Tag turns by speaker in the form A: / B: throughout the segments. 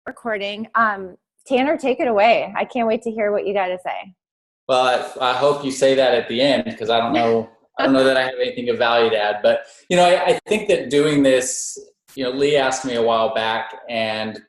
A: Recording. Tanner, take it away. I can't wait to hear what you got to say.
B: Well, I hope you say that at the end because I don't know that I have anything of value to add. But I think that doing this, Lee asked me a while back, and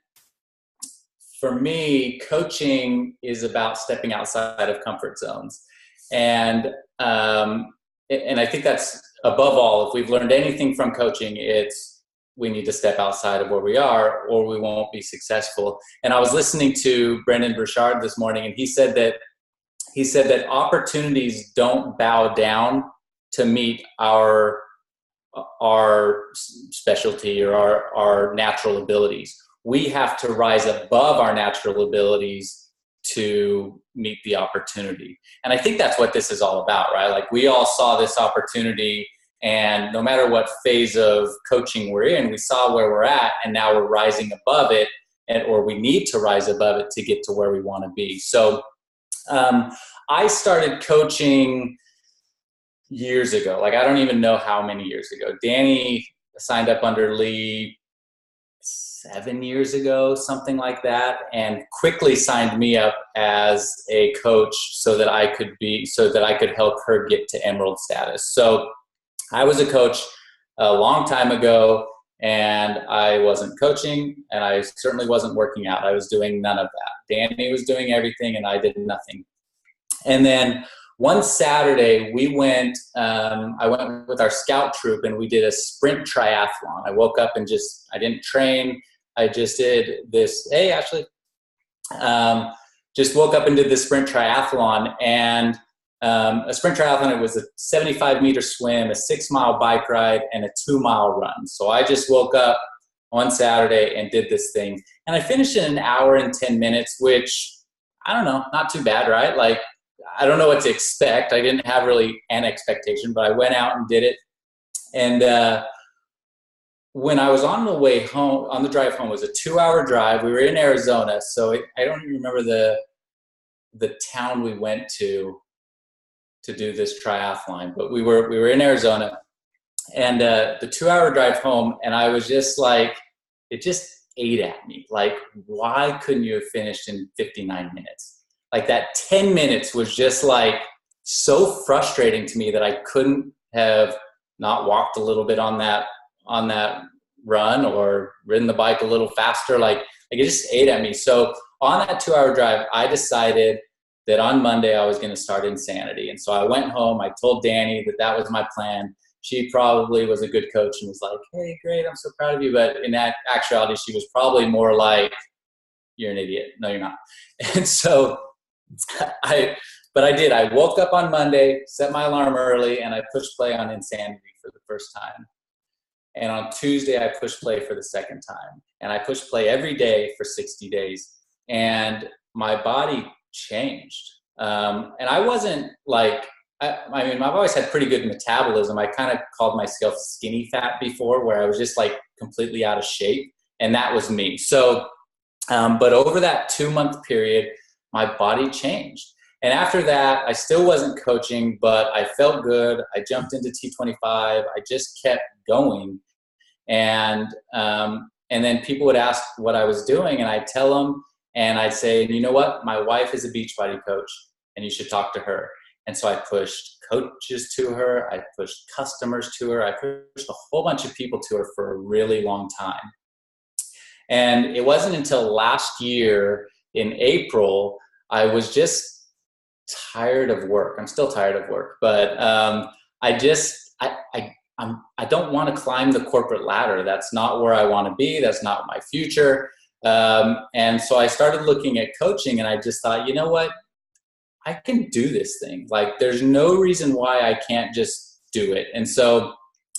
B: for me, coaching is about stepping outside of comfort zones, and I think that's above all. If we've learned anything from coaching, it's we need to step outside of where we are, or we won't be successful. And I was listening to Brendon Burchard this morning, and he said that opportunities don't bow down to meet our specialty or our natural abilities. We have to rise above our natural abilities to meet the opportunity. And I think that's what this is all about, right? Like, we all saw this opportunity, and no matter what phase of coaching we're in, we saw where we're at, and now we're rising above it, or we need to rise above it to get to where we want to be. So I started coaching years ago. Like, I don't even know how many years ago. Danny signed up under Lee 7 years ago, something like that, and quickly signed me up as a coach so that I could help her get to Emerald status. So I was a coach a long time ago, and I wasn't coaching, and I certainly wasn't working out. I was doing none of that. Danny was doing everything, and I did nothing. And then one Saturday, I went with our scout troop, and we did a sprint triathlon. I woke up and I didn't train. I just did this. Hey, Ashley. Just woke up and did this sprint triathlon. And a sprint triathlon, it was a 75-meter swim, a 6-mile bike ride, and a 2-mile run. So I just woke up on Saturday and did this thing. And I finished in 1 hour and 10 minutes, which, I don't know, not too bad, right? Like, I don't know what to expect. I didn't have really an expectation, but I went out and did it. And when I was on the way home, on the drive home, it was a 2-hour drive. We were in Arizona, so I don't even remember the town we went to do this triathlon, but we were in Arizona, and the 2-hour drive home, and I was just like, it just ate at me. Like, why couldn't you have finished in 59 minutes? Like, that 10 minutes was just like so frustrating to me that I couldn't have not walked a little bit on that run or ridden the bike a little faster. Like it just ate at me. So on that 2-hour drive, I decided that on Monday I was going to start Insanity. And so I went home, I told Danny that was my plan. She probably was a good coach and was like, hey, great, I'm so proud of you. But in that actuality, she was probably more like, you're an idiot. No, you're not. And so I did. I woke up on Monday, set my alarm early, and I pushed play on Insanity for the first time. And on Tuesday, I pushed play for the second time. And I pushed play every day for 60 days. And my body changed. And I wasn't like, I mean, I've always had pretty good metabolism. I kind of called myself skinny fat before, where I was just like completely out of shape. And that was me. So, but over that 2-month period, my body changed. And after that, I still wasn't coaching, but I felt good. I jumped into T25. I just kept going. And then people would ask what I was doing, and I'd tell them, and I'd say, you know what? My wife is a Beachbody coach, and you should talk to her. And so I pushed coaches to her. I pushed customers to her. I pushed a whole bunch of people to her for a really long time. And it wasn't until last year in April, I was just tired of work. I'm still tired of work, but I don't want to climb the corporate ladder. That's not where I want to be. That's not my future. And so I started looking at coaching, and I just thought, you know what? I can do this thing. Like, there's no reason why I can't just do it. And so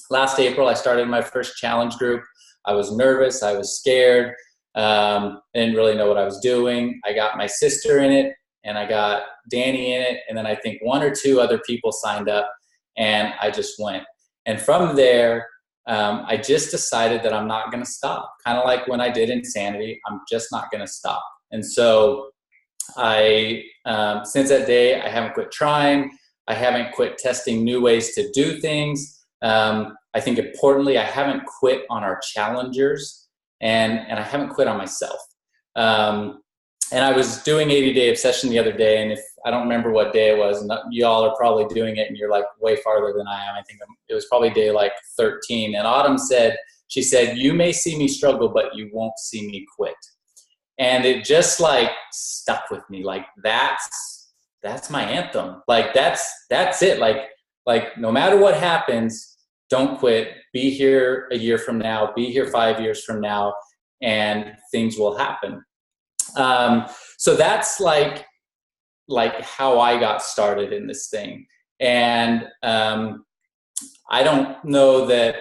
B: last April, I started my first challenge group. I was nervous. I was scared. I didn't really know what I was doing. I got my sister in it, and I got Danny in it. And then I think 1 or 2 other people signed up, and I just went. And from there, I just decided that I'm not going to stop. Kind of like when I did Insanity, I'm just not going to stop. And so since that day, I haven't quit trying. I haven't quit testing new ways to do things. I think importantly, I haven't quit on our challengers, and I haven't quit on myself. And I was doing 80-day obsession the other day, and if I don't remember what day it was, and y'all are probably doing it, and you're like way farther than I am. I think it was probably day like 13. And Autumn said, she said, "You may see me struggle, but you won't see me quit." And it just like stuck with me. Like that's my anthem. Like that's it. Like no matter what happens, don't quit. Be here a year from now. Be here 5 years from now, and things will happen. So that's like how I got started in this thing. And I don't know that.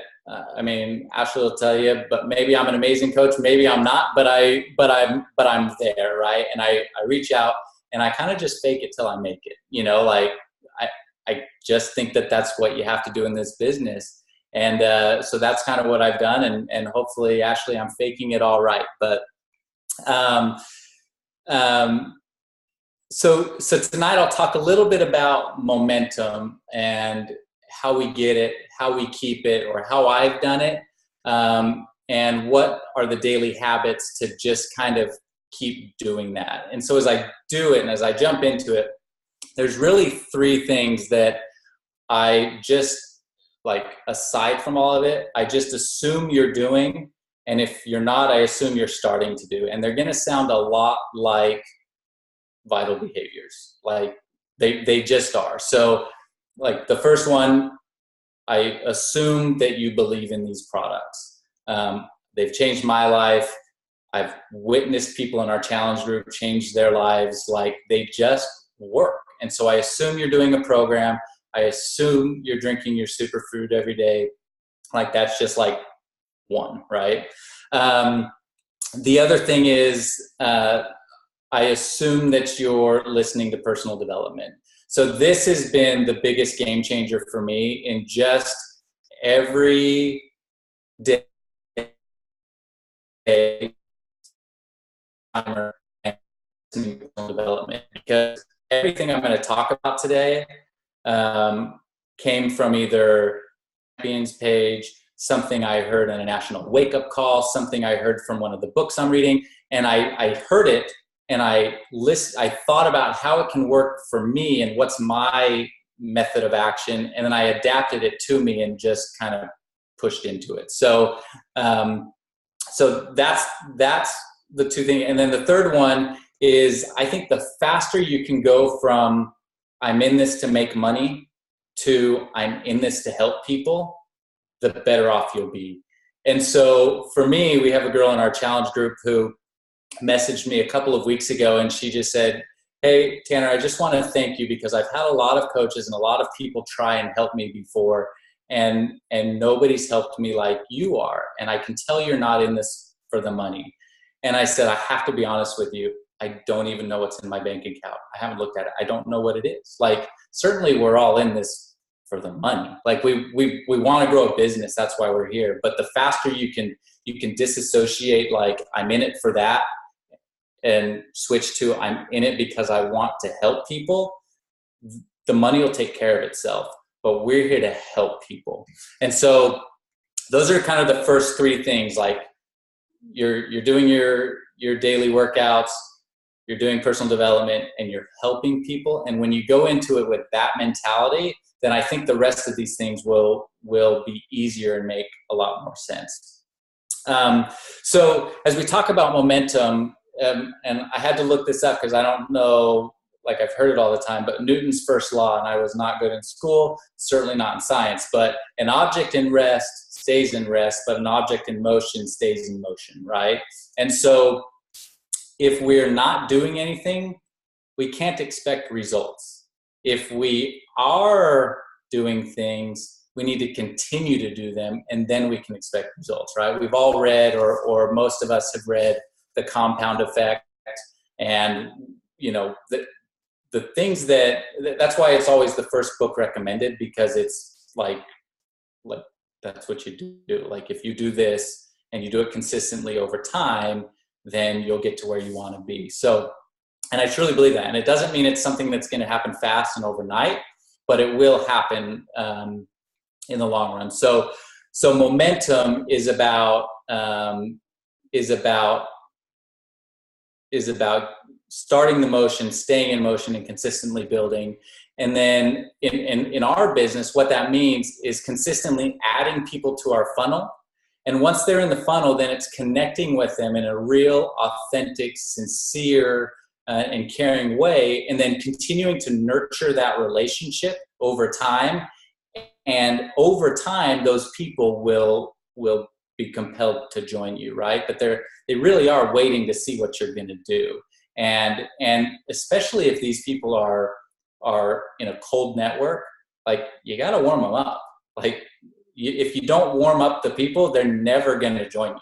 B: I mean, Ashley will tell you, but maybe I'm an amazing coach. Maybe I'm not, but I'm there, right? And I reach out and I kind of just fake it till I make it. You know, like I just think that that's what you have to do in this business. And so that's kind of what I've done. And hopefully, Ashley, I'm faking it all right. But so tonight I'll talk a little bit about momentum and how we get it, how we keep it, or how I've done it, and what are the daily habits to just kind of keep doing that. And so as I do it and as I jump into it, there's really three things that I just, like, aside from all of it, I just assume you're doing. And if you're not, I assume you're starting to do. And they're going to sound a lot like vital behaviors. Like they just are. So like the first one, I assume that you believe in these products. They've changed my life. I've witnessed people in our challenge group change their lives. Like they just work. And so I assume you're doing a program. I assume you're drinking your superfood every day. Like that's just like one, right? The other thing is I assume that you're listening to personal development. So this has been the biggest game changer for me in just every day personal development, because everything I'm going to talk about today came from either Champions page, something I heard in a national wake-up call, something I heard from one of the books I'm reading, and I heard it. And I thought about how it can work for me and what's my method of action. And then I adapted it to me and just kind of pushed into it. So, so that's the two things. And then the third one is, I think the faster you can go from I'm in this to make money to I'm in this to help people, the better off you'll be. And so for me, we have a girl in our challenge group who messaged me a couple of weeks ago, and she just said, "Hey, Tanner, I just want to thank you because I've had a lot of coaches and a lot of people try and help me before, and nobody's helped me like you are. And I can tell you're not in this for the money." And I said, "I have to be honest with you. I don't even know what's in my bank account. I haven't looked at it. I don't know what it is. Like, certainly we're all in this for the money. Like we want to grow a business. That's why we're here. But the faster you can disassociate, like I'm in it for that, and switch to I'm in it because I want to help people, the money will take care of itself. But we're here to help people." And so those are kind of the first three things. Like you're doing your daily workouts, you're doing personal development, and you're helping people. And when you go into it with that mentality, then I think the rest of these things will be easier and make a lot more sense. So as we talk about momentum, and I had to look this up because I don't know, like I've heard it all the time, but Newton's first law, and I was not good in school, certainly not in science, but an object in rest stays in rest, but an object in motion stays in motion, right? And so if we're not doing anything, we can't expect results. If we are doing things, we need to continue to do them, and then we can expect results, right? We've all read, or most of us have read, the compound effect, and you know the things that's why it's always the first book recommended, because it's like that's what you do. Like if you do this and you do it consistently over time, then you'll get to where you want to be. So, and I truly believe that. And it doesn't mean it's something that's going to happen fast and overnight, but it will happen in the long run. So momentum is about is about starting the motion, staying in motion, and consistently building. And then in our business, what that means is consistently adding people to our funnel. And once they're in the funnel, then it's connecting with them in a real, authentic, sincere, and caring way, and then continuing to nurture that relationship over time. And over time, those people will be compelled to join you, right? But they really are waiting to see what you're going to do. And especially if these people are in a cold network, like, you got to warm them up. Like, if you don't warm up the people, they're never going to join you.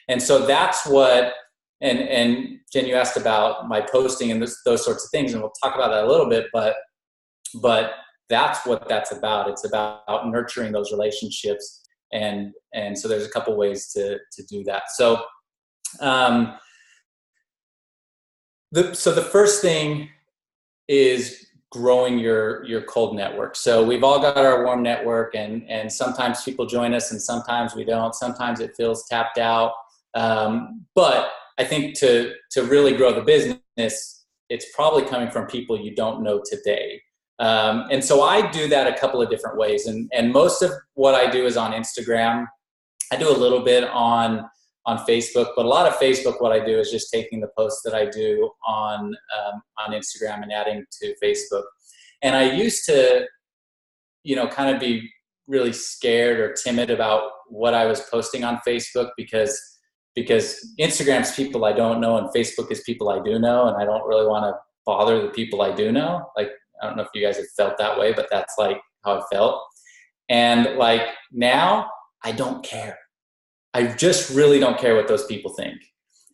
B: And so that's what, and Jen, you asked about my posting and those sorts of things, and we'll talk about that a little bit, but that's what that's about. It's about nurturing those relationships. And so there's a couple ways to do that. So, the first thing is growing your cold network. So we've all got our warm network, and sometimes people join us and sometimes we don't. Sometimes it feels tapped out. But I think to really grow the business, it's probably coming from people you don't know today. And so I do that a couple of different ways. And most of what I do is on Instagram. I do a little bit on Facebook, but a lot of Facebook, what I do is just taking the posts that I do on Instagram and adding to Facebook. And I used to, kind of be really scared or timid about what I was posting on Facebook because Instagram's people I don't know and Facebook is people I do know. And I don't really want to bother the people I do know. Like, I don't know if you guys have felt that way, but that's like how I felt. And like, now I don't care. I just really don't care what those people think.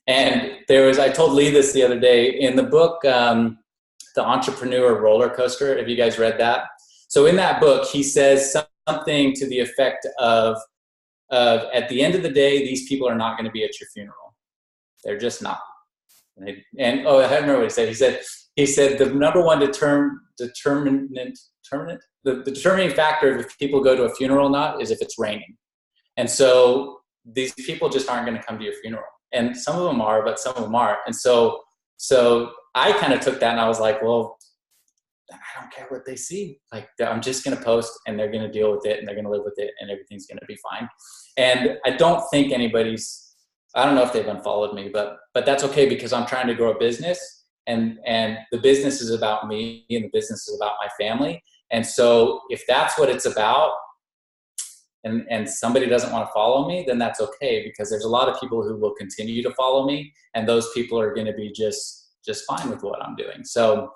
B: And I told Lee this the other day in the book, The Entrepreneur Roller Coaster. Have you guys read that? So in that book, he says something to the effect of at the end of the day, these people are not going to be at your funeral. They're just not. I remember what he said. He said the number one determining factor if people go to a funeral or not is if it's raining. And so these people just aren't going to come to your funeral. And some of them are, but some of them aren't. And so I kind of took that and I was like, well, I don't care what they see. Like, I'm just going to post and they're going to deal with it and they're going to live with it and everything's going to be fine. And I don't think I don't know if they've unfollowed me, but that's okay because I'm trying to grow a business and the business is about me and the business is about my family. And so if that's what it's about, and somebody doesn't want to follow me, then that's okay, because there's a lot of people who will continue to follow me, and those people are going to be just fine with what I'm doing. So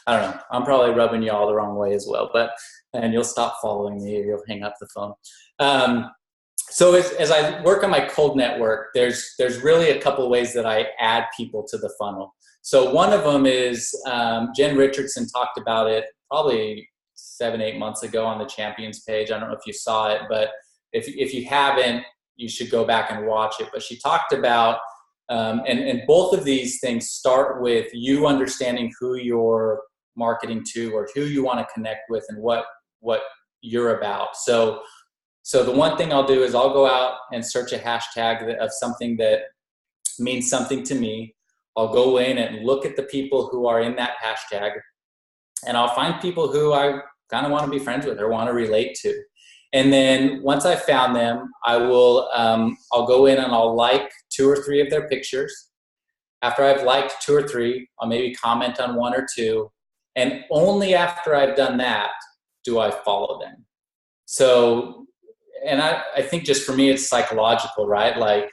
B: I don't know. I'm probably rubbing you all the wrong way as well, and you'll stop following me or you'll hang up the phone. So as I work on my cold network, there's really a couple ways that I add people to the funnel. So one of them is Jen Richardson talked about it probably 7-8 months ago on the Champions page. I don't know if you saw it, but if you haven't, you should go back and watch it. But she talked about, and both of these things start with you understanding who you're marketing to or who you want to connect with and what you're about. So the one thing I'll do is I'll go out and search a hashtag of something that means something to me. I'll go in and look at the people who are in that hashtag, and I'll find people who I kind of want to be friends with or want to relate to. And then once I've found them, I'll go in and I'll like 2 or 3 of their pictures. After I've liked 2 or 3, I'll maybe comment on 1 or 2. And only after I've done that do I follow them. So, and I think just for me, it's psychological, right? Like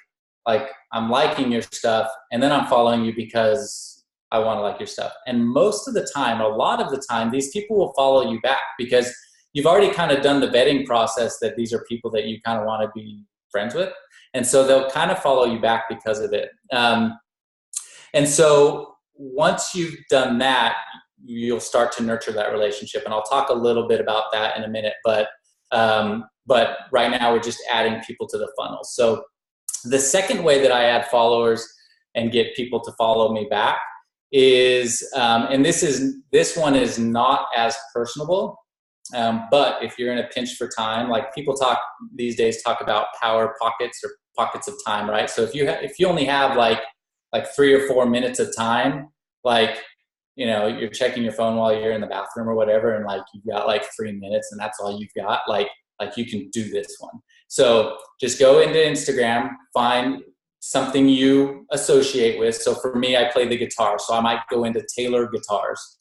B: I'm liking your stuff and then I'm following you because I want to like your stuff. And most of the time, a lot of the time, these people will follow you back because you've already kind of done the vetting process that these are people that you kind of want to be friends with. And so they'll kind of follow you back because of it. And so once you've done that, you'll start to nurture that relationship. And I'll talk a little bit about that in a minute, but right now we're just adding people to the funnel. So the second way that I add followers and get people to follow me back is, and this one is not as personable, but if you're in a pinch for time, like people these days talk about power pockets or pockets of time, right? So if you only have like like 3 or 4 minutes of time, like, you know, you're checking your phone while you're in the bathroom or whatever, and like you've got like 3 minutes and that's all you've got, like you can do this one. So just go into Instagram, find something you associate with. So for me, I play the guitar, so I might go into Taylor Guitars,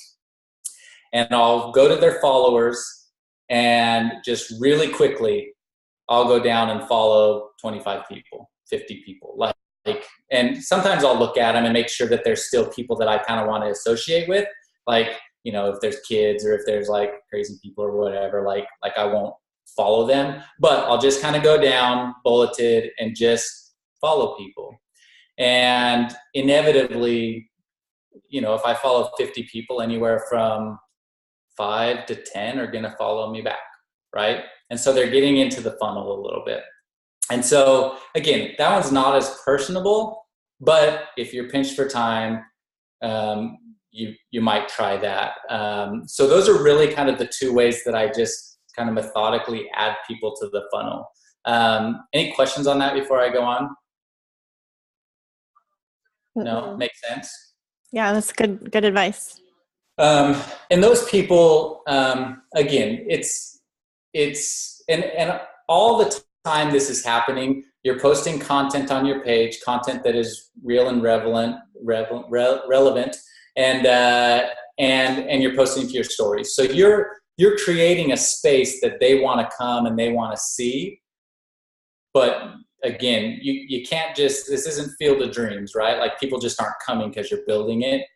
B: and I'll go to their followers, and just really quickly I'll go down and follow 25 people, 50 people, like, and sometimes I'll look at them and make sure that there's still people that I kind of want to associate with. Like, you know, if there's kids or if there's like crazy people or whatever, like I won't follow them, but I'll just kind of go down bulleted and just follow people. And inevitably, you know, if I follow 50 people, anywhere from 5 to 10 are going to follow me back, right? And so they're getting into the funnel a little bit. And so again, that one's not as personable, but if you're pinched for time, you might try that. So those are really kind of the two ways that I just kind of methodically add people to the funnel. Any questions on that before I go on? No, makes sense.
C: Yeah, that's good advice.
B: And those people, again, it's and all the time this is happening, you're posting content on your page, content that is real and relevant, and you're posting to your stories. So you're creating a space that they want to come and they want to see. But again, you can't just, this isn't Field of Dreams, right? Like people just aren't coming because you're building it.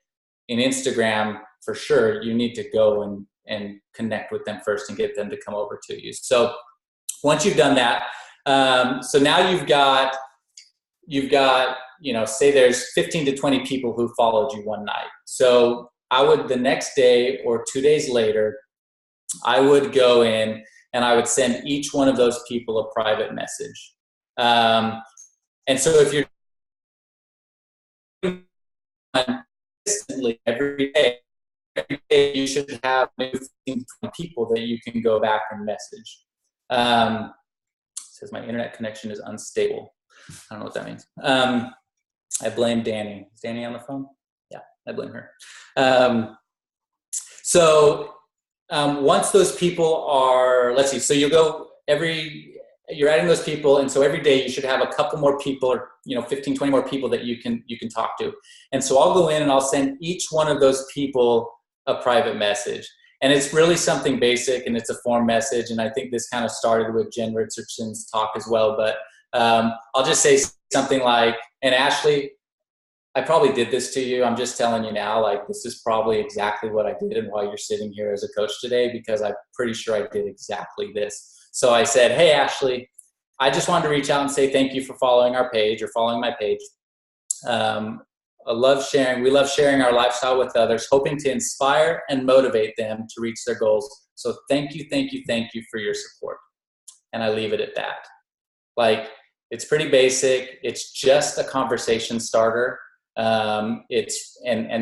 B: In Instagram, for sure, you need to go and connect with them first and get them to come over to you. So once you've done that, so now you've got, you know, say there's 15 to 20 people who followed you one night. So I would, the next day or 2 days later, I would go in and I would send each one of those people a private message. And so if you're consistently every day, you should have new people that you can go back and message. It says my internet connection is unstable. I don't know what that means. I blame Danny. Is Danny on the phone? Yeah, I blame her. Once those people are, let's see, so you'll go you're adding those people, and so every day you should have a couple more people, or 15, 20 more people that you can talk to. And so I'll go in and I'll send each one of those people a private message. And it's really something basic, and it's a form message, and I think this kind of started with Jen Richardson's talk as well, but I'll just say something like, and Ashley, I probably did this to you. I'm just telling you now, like, this is probably exactly what I did and why you're sitting here as a coach today, because I'm pretty sure I did exactly this. So I said, hey, Ashley, I just wanted to reach out and say thank you for following our page or following my page. We love sharing our lifestyle with others, hoping to inspire and motivate them to reach their goals. So thank you for your support. And I leave it at that. Like, it's pretty basic. It's just a conversation starter. And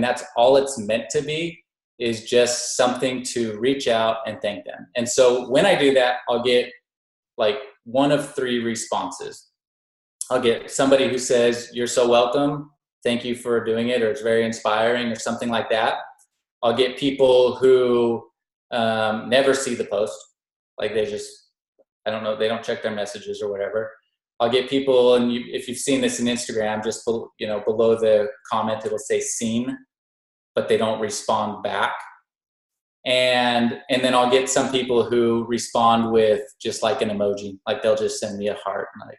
B: that's all it's meant to be, is just something to reach out and thank them. And so when I do that, I'll get like one of 3 responses. I'll get somebody who says, you're so welcome, thank you for doing it, or it's very inspiring, or something like that. I'll get people who never see the post. Like they just, I don't know, they don't check their messages or whatever. I'll get people, and if you've seen this in Instagram, just below the comment, it'll say seen, but they don't respond back. And then I'll get some people who respond with just like an emoji, like they'll just send me a heart, and I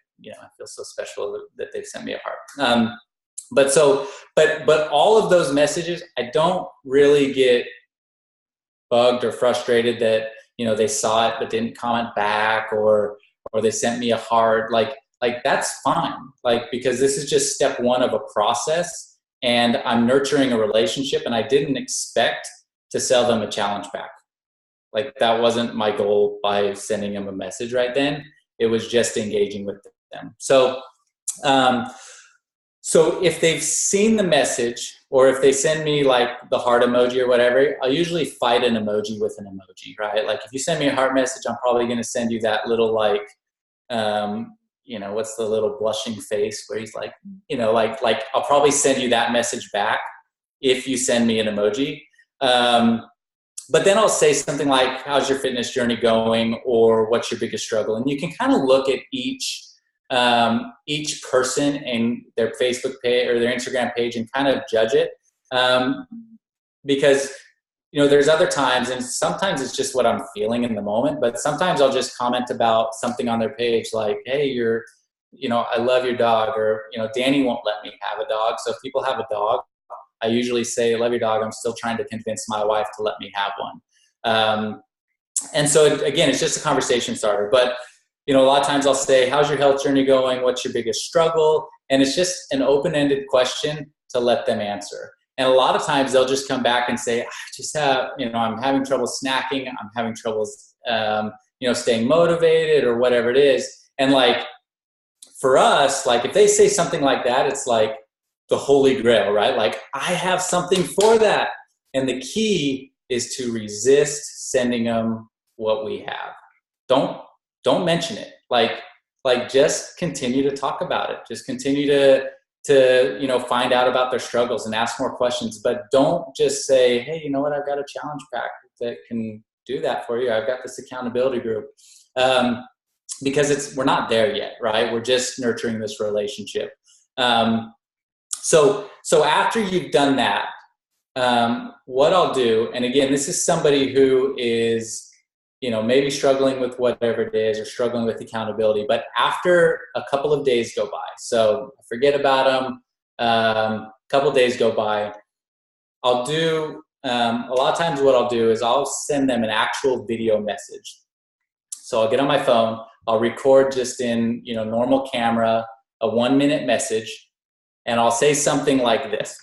B: feel so special that they've sent me a heart. But all of those messages, I don't really get bugged or frustrated that they saw it but didn't comment back, or they sent me a heart. Like that's fine, because this is just step 1 of a process, and I'm nurturing a relationship, and I didn't expect to sell them a challenge pack. Like, that wasn't my goal by sending them a message right then. It was just engaging with them. So if they've seen the message, or if they send me like the heart emoji or whatever, I'll usually fight an emoji with an emoji, right? Like, if you send me a heart message, I'm probably going to send you that little what's the little blushing face where he's like, like I'll probably send you that message back if you send me an emoji. But then I'll say something like, how's your fitness journey going? Or what's your biggest struggle? And you can kind of look at each person and their Facebook page or their Instagram page and kind of judge it. Because, there's other times, and sometimes it's just what I'm feeling in the moment, but sometimes I'll just comment about something on their page like, hey, I love your dog, or, Danny won't let me have a dog. So if people have a dog, I usually say, love your dog. I'm still trying to convince my wife to let me have one. And so again, it's just a conversation starter, but a lot of times I'll say, how's your health journey going? What's your biggest struggle? And it's just an open-ended question to let them answer. And a lot of times they'll just come back and say, I just have, I'm having trouble snacking. I'm having trouble, staying motivated or whatever it is. And like, for us, like if they say something like that, it's like the holy grail, right? Like I have something for that. And the key is to resist sending them what we have. Don't mention it. Like just continue to talk about it. Just continue to find out about their struggles and ask more questions, but don't just say, hey, you know what? I've got a challenge pack that can do that for you. I've got this accountability group. Because we're not there yet, right? We're just nurturing this relationship. So after you've done that, what I'll do, and again, this is somebody who is, maybe struggling with whatever it is or struggling with accountability, but after a couple of days go by, so forget about them, a couple of days go by, I'll do, a lot of times what I'll do is I'll send them an actual video message. So I'll get on my phone, I'll record just in, normal camera, a 1-minute message, and I'll say something like this.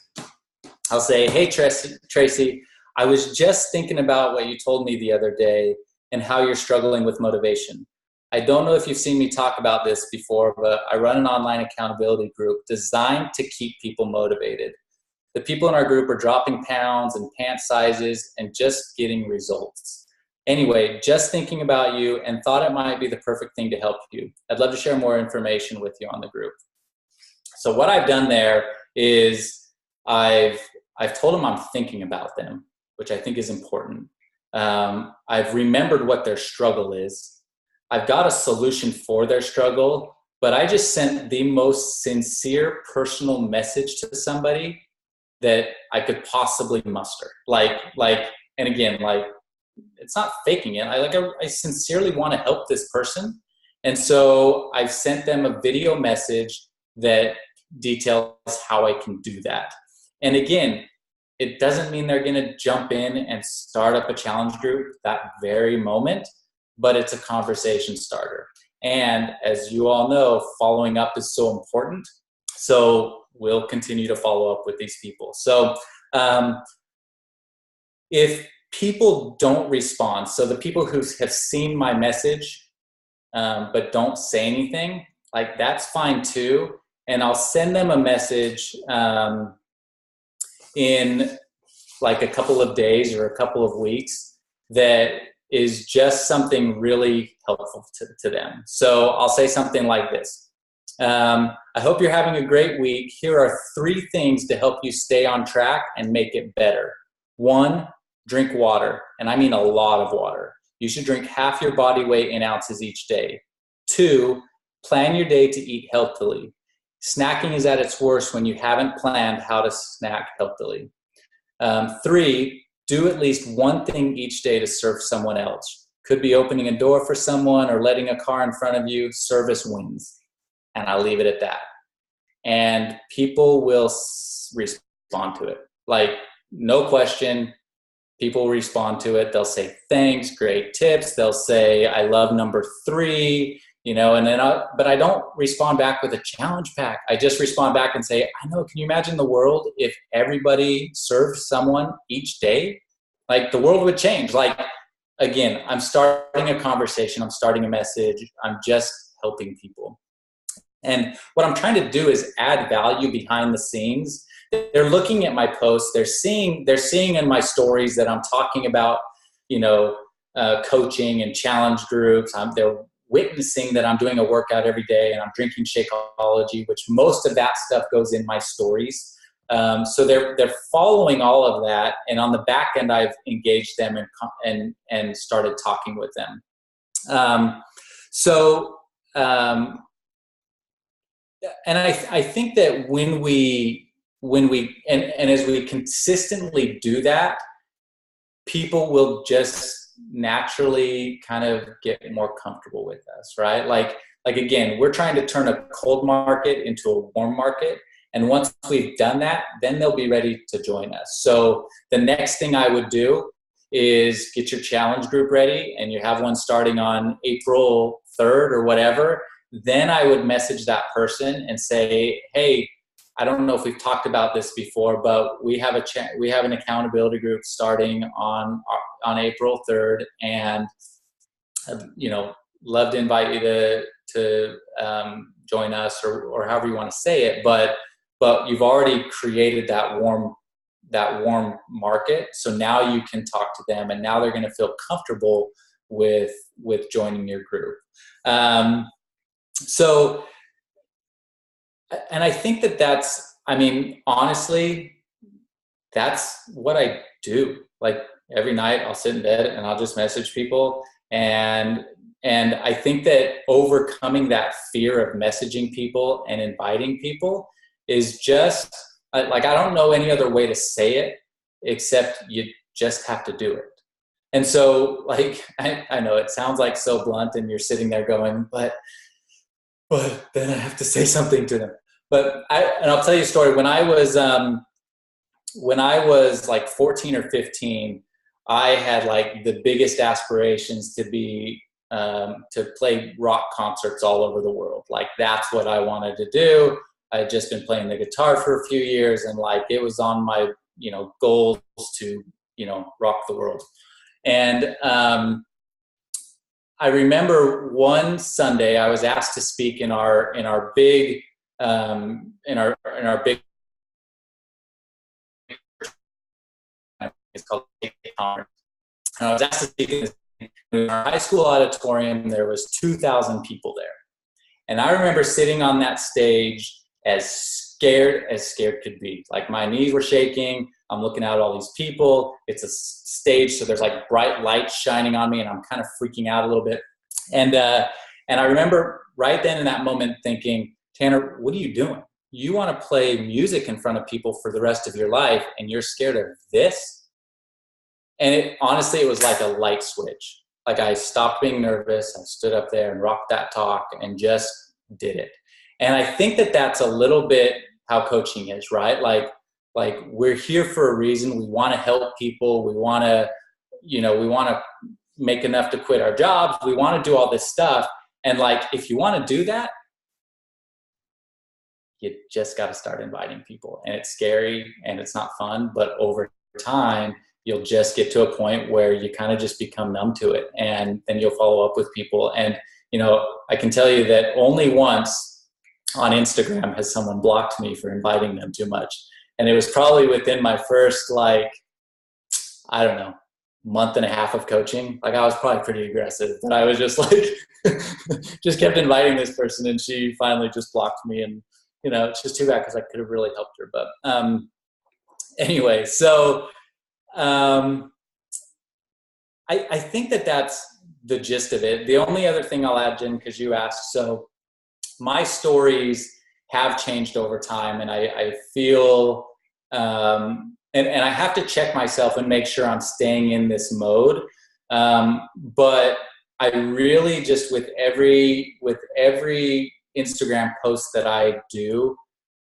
B: I'll say, hey, Tracy, I was just thinking about what you told me the other day and how you're struggling with motivation. I don't know if you've seen me talk about this before, but I run an online accountability group designed to keep people motivated. The people in our group are dropping pounds and pant sizes and just getting results. Anyway, just thinking about you and thought it might be the perfect thing to help you. I'd love to share more information with you on the group. So what I've done there is I've told them I'm thinking about them, which I think is important. I've remembered what their struggle is. I've got a solution for their struggle, but I just sent the most sincere personal message to somebody that I could possibly muster. And again, it's not faking it. I sincerely want to help this person. And so I've sent them a video message that details how I can do that. And again, it doesn't mean they're going to jump in and start up a challenge group that very moment, but it's a conversation starter. And as you all know, following up is so important. So we'll continue to follow up with these people. So if people don't respond, so the people who have seen my message but don't say anything, that's fine too. And I'll send them a message in a couple of days or a couple of weeks that is just something really helpful to them. So I'll say something like this. I hope you're having a great week. Here are 3 things to help you stay on track and make it better. 1, drink water, and I mean a lot of water. You should drink half your body weight in ounces each day. 2, plan your day to eat healthily. Snacking is at its worst when you haven't planned how to snack healthily. 3, do at least one thing each day to serve someone else. Could be opening a door for someone or letting a car in front of you. Service wins. And I'll leave it at that. And people will respond to it. No question, people respond to it. They'll say, thanks, great tips. They'll say, I love number 3. And then but I don't respond back with a challenge pack. I just respond back and say, I know, can you imagine the world if everybody served someone each day? The world would change. Again, I'm starting a conversation. I'm starting a message. I'm just helping people. And what I'm trying to do is add value behind the scenes. They're looking at my posts. They're seeing in my stories that I'm talking about, coaching and challenge groups. They're witnessing that I'm doing a workout every day and I'm drinking Shakeology, which most of that stuff goes in my stories. So they're following all of that, and on the back end, I've engaged them and started talking with them. And I think that when we as we consistently do that, people will just naturally kind of get more comfortable with us, right? Like again, we're trying to turn a cold market into a warm market. And once we've done that, then they'll be ready to join us. So the next thing I would do is get your challenge group ready, and you have one starting on April 3rd or whatever. Then I would message that person and say, hey, I don't know if we've talked about this before, but we have an accountability group starting on April 3rd, and love to invite you to join us, or however you want to say it. But you've already created that warm market, so now you can talk to them, and now they're going to feel comfortable with joining your group. And I think honestly, that's what I do. Like every night I'll sit in bed and I'll just message people. And I think that overcoming that fear of messaging people and inviting people is just like, I don't know any other way to say it except you just have to do it. And so like, I know it sounds like so blunt, and you're sitting there going, but then I have to say something to them. But I'll tell you a story. When I was like 14 or 15, I had like the biggest aspirations to be to play rock concerts all over the world. Like that's what I wanted to do. I had just been playing the guitar for a few years, and like it was on my goals to rock the world. And I remember one Sunday I was asked to speak in our big it's called conference. And I was asked to speak in our high school auditorium. There was 2,000 people there, and I remember sitting on that stage as scared could be. Like my knees were shaking. I'm looking out at all these people. It's a stage, so there's like bright lights shining on me, and I'm kind of freaking out a little bit. And I remember right then in that moment thinking, Tanner, what are you doing? You want to play music in front of people for the rest of your life, and you're scared of this? And honestly, it was like a light switch. Like I stopped being nervous. I stood up there and rocked that talk and just did it. And I think that that's a little bit how coaching is, right? Like we're here for a reason. We want to help people. We want to, make enough to quit our jobs. We want to do all this stuff. And like, if you want to do that, you just got to start inviting people. And it's scary and it's not fun, but over time, you'll just get to a point where you kind of just become numb to it. And then you'll follow up with people. And, I can tell you that only once on Instagram has someone blocked me for inviting them too much. And it was probably within my first, month and a half of coaching. Like I was probably pretty aggressive, but I was just like, just kept inviting this person, and she finally just blocked me. And, it's just too bad because I could have really helped her. But anyway, so I think that that's the gist of it. The only other thing I'll add, Jen, because you asked, so my stories have changed over time, and I feel, and I have to check myself and make sure I'm staying in this mode. But I really just, with every Instagram post that I do,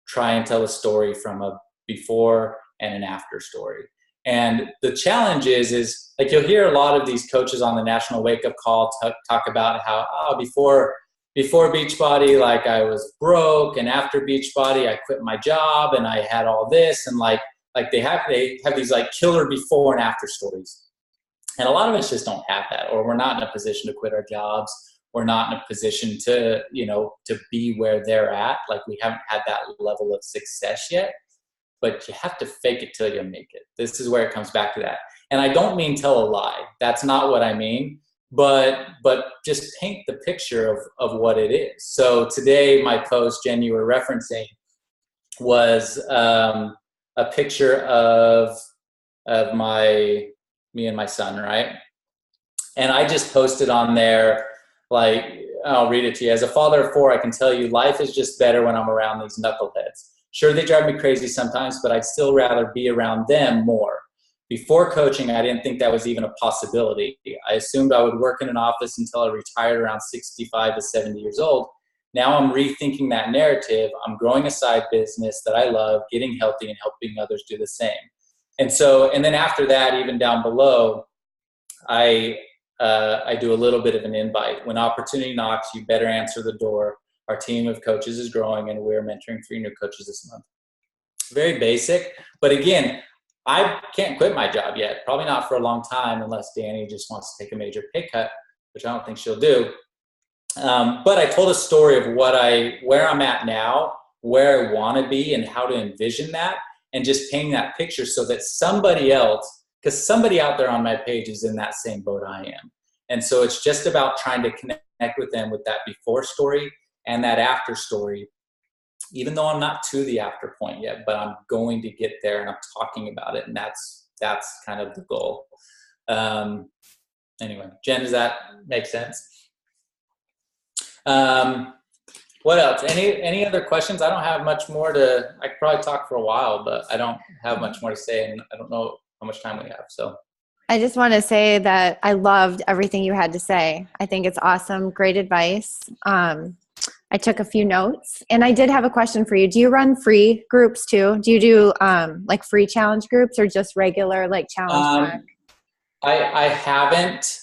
B: try and tell a story from a before and an after story. And the challenge is like, you'll hear a lot of these coaches on the National Wake Up Call talk about how, before Beachbody, like I was broke, and after Beachbody, I quit my job and I had all this, and like they have these like killer before and after stories. And a lot of us just don't have that, or we're not in a position to quit our jobs. We're not in a position to, to be where they're at. Like we haven't had that level of success yet, but you have to fake it till you make it. This is where it comes back to that. And I don't mean tell a lie. That's not what I mean. but just paint the picture of what it is. So today, my post, Jen, you were referencing, was a picture of me and my son, right? And I just posted on there, like, I'll read it to you. As a father of 4, I can tell you life is just better when I'm around these knuckleheads. Sure, they drive me crazy sometimes, but I'd still rather be around them more. Before coaching, I didn't think that was even a possibility. I assumed I would work in an office until I retired around 65 to 70 years old. Now I'm rethinking that narrative. I'm growing a side business that I love, getting healthy, and helping others do the same. And then after that, even down below, I do a little bit of an invite. When opportunity knocks, you better answer the door. Our team of coaches is growing, and we're mentoring 3 new coaches this month. Very basic, but again, I can't quit my job yet. Probably not for a long time, unless Danny just wants to take a major pay cut, which I don't think she'll do. But I told a story of where I'm at now, where I want to be, and how to envision that, and just painting that picture so that somebody else, because somebody out there on my page is in that same boat I am. And so it's just about trying to connect with them with that before story and that after story, even though I'm not to the after point yet, but I'm going to get there, and I'm talking about it. And that's kind of the goal. Anyway, Jen, does that make sense? What else? Any other questions? I don't have much more I could probably talk for a while, but I don't have much more to say, and I don't know how much time we have. So
C: I just want to say that I loved everything you had to say. I think it's awesome. Great advice. I took a few notes, and I did have a question for you. Do you run free groups too? Do you do like free challenge groups, or just regular like challenge pack?
B: I haven't.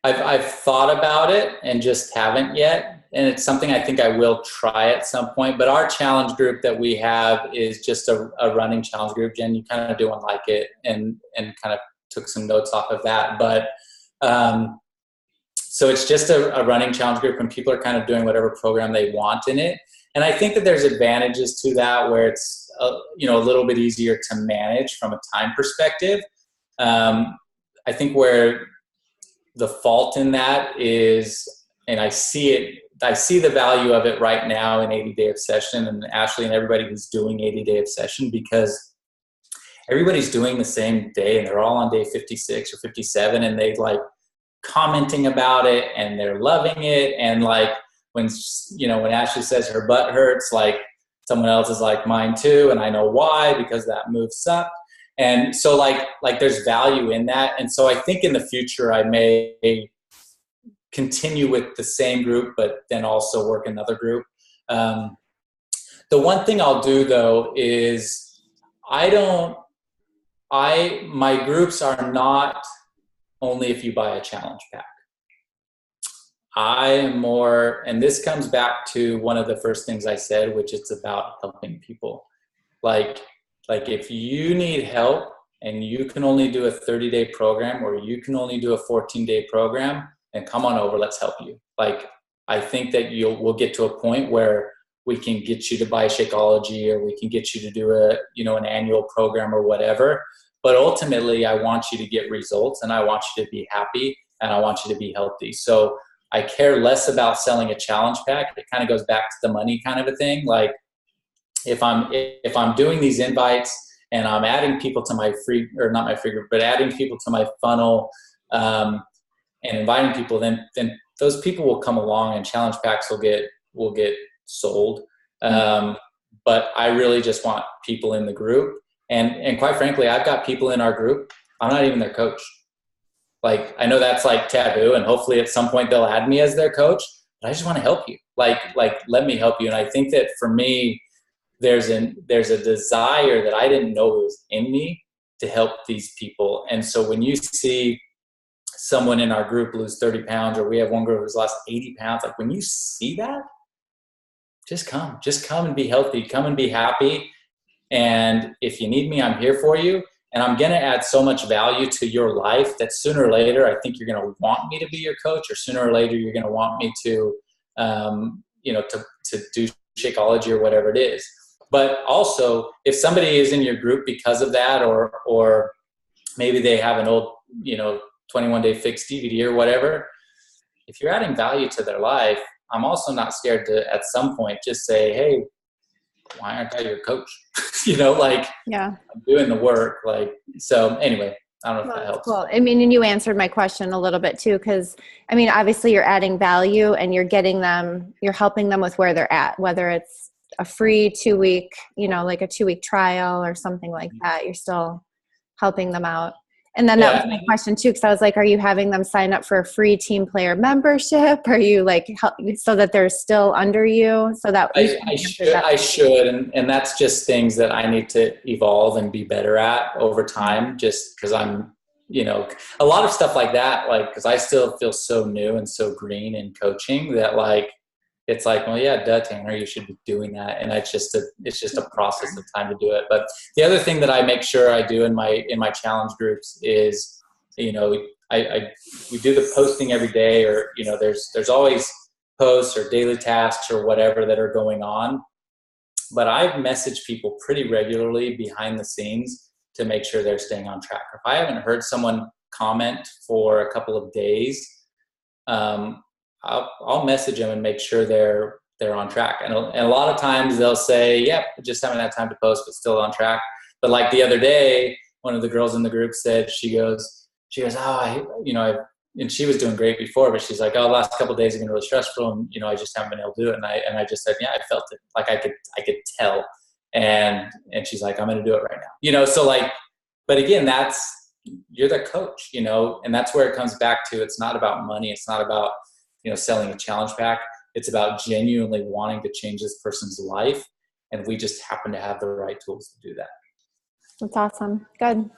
B: I've thought about it and just haven't yet. And it's something I think I will try at some point. But our challenge group that we have is just a running challenge group. Jen, you kind of do like it, and kind of took some notes off of that. But so it's just a running challenge group, and people are kind of doing whatever program they want in it. And I think that there's advantages to that, where it's a little bit easier to manage from a time perspective. I think where the fault in that is, and I see the value of it right now in 80-Day Obsession, and Ashley and everybody who's doing 80-Day Obsession, because everybody's doing the same day, and they're all on day 56 or 57, and they like commenting about it, and they're loving it. And like when Ashley says her butt hurts, like someone else is like, mine too, and I know why, because that move sucked. And so like there's value in that. And so I think in the future I may continue with the same group, but then also work another group. The one thing I'll do though is my groups are not only if you buy a challenge pack. I am more, and this comes back to one of the first things I said, which it's about helping people. Like if you need help and you can only do a 30-day program, or you can only do a 14-day program, then come on over, let's help you. Like, I think that we'll get to a point where we can get you to buy Shakeology, or we can get you to do an annual program or whatever. But ultimately, I want you to get results, and I want you to be happy, and I want you to be healthy. So I care less about selling a challenge pack. It kind of goes back to the money kind of a thing. Like if I'm doing these invites and I'm adding people to my free, or not my free group, but adding people to my funnel, and inviting people, then those people will come along, and challenge packs will get sold. But I really just want people in the group. And quite frankly, I've got people in our group, I'm not even their coach. Like, I know that's like taboo, and hopefully at some point they'll add me as their coach, but I just want to help you. Like let me help you. And I think that for me, there's a desire that I didn't know was in me to help these people. And so when you see someone in our group lose 30 pounds, or we have one girl who's lost 80 pounds, like when you see that, just come and be healthy, come and be happy. And if you need me, I'm here for you. And I'm going to add so much value to your life that sooner or later, I think you're going to want me to be your coach, or sooner or later, you're going to want me to do Shakeology or whatever it is. But also, if somebody is in your group because of that, or maybe they have an old, 21-day fixed DVD or whatever. If you're adding value to their life, I'm also not scared to, at some point, just say, hey, why aren't I your coach? Like,
C: Yeah.
B: I'm doing the work. Like, so anyway, I don't know if that helps.
C: Cool. I mean, and you answered my question a little bit too, because I mean, obviously you're adding value and you're helping them with where they're at, whether it's a free 2-week, like a 2-week trial or something like that. You're still helping them out. And then that was my question too, because I was like, are you having them sign up for a free team player membership? Are you like, so that they're still under you? So that
B: I should. And that's just things that I need to evolve and be better at over time, just because I'm, a lot of stuff like that, like, because I still feel so new and so green in coaching that like, it's like, well, yeah, duh, Tanner, you should be doing that. And it's just a process of time to do it. But the other thing that I make sure I do in my challenge groups is, we do the posting every day, or, there's always posts or daily tasks or whatever that are going on. But I message people pretty regularly behind the scenes to make sure they're staying on track. If I haven't heard someone comment for a couple of days, I'll message them and make sure they're on track. And a lot of times they'll say, yep, just haven't had time to post, but still on track. But like the other day, one of the girls in the group said, she goes, and she was doing great before, but she's like, oh, the last couple of days have been really stressful. And, I just haven't been able to do it. And I just said, yeah, I felt it. Like I could tell. And she's like, I'm going to do it right now. So like, but again, you're the coach, and that's where it comes back to. It's not about money. It's not about, selling a challenge pack. It's about genuinely wanting to change this person's life. And we just happen to have the right tools to do that.
C: That's awesome. Good.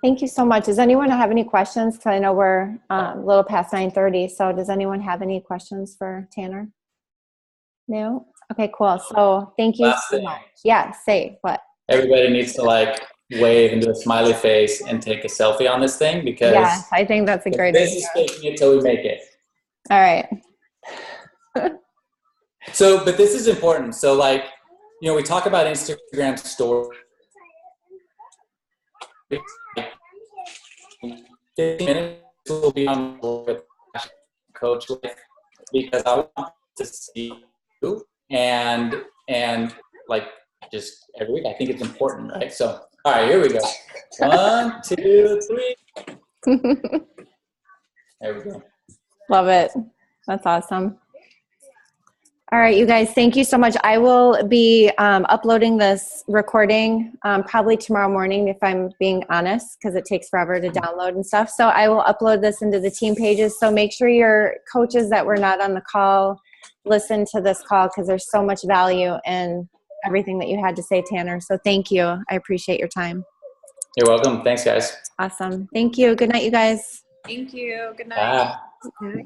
C: Thank you so much. Does anyone have any questions? Because I know we're a little past 9:30. So does anyone have any questions for Tanner? No? Okay, cool. So thank you so much. Yeah, say what?
B: Everybody needs to like wave and do a smiley face and take a selfie on this thing, because
C: I think that's a great idea.
B: This is faking it till we make it.
C: All right.
B: So, but this is important. So like, we talk about Instagram stories. 15 minutes will be on with coach life, because I want to see you and like just every week. I think it's important, right? So, all right, here we go. 1, 2, 3. There we go.
C: Love it. That's awesome. All right, you guys, thank you so much. I will be uploading this recording probably tomorrow morning, if I'm being honest, because it takes forever to download and stuff. So I will upload this into the team pages. So make sure your coaches that were not on the call listen to this call, because there's so much value in everything that you had to say, Tanner. So thank you. I appreciate your time.
B: You're welcome. Thanks, guys.
C: Awesome. Thank you. Good night, you guys.
D: Thank you. Good night.
B: Bye.
C: Good night.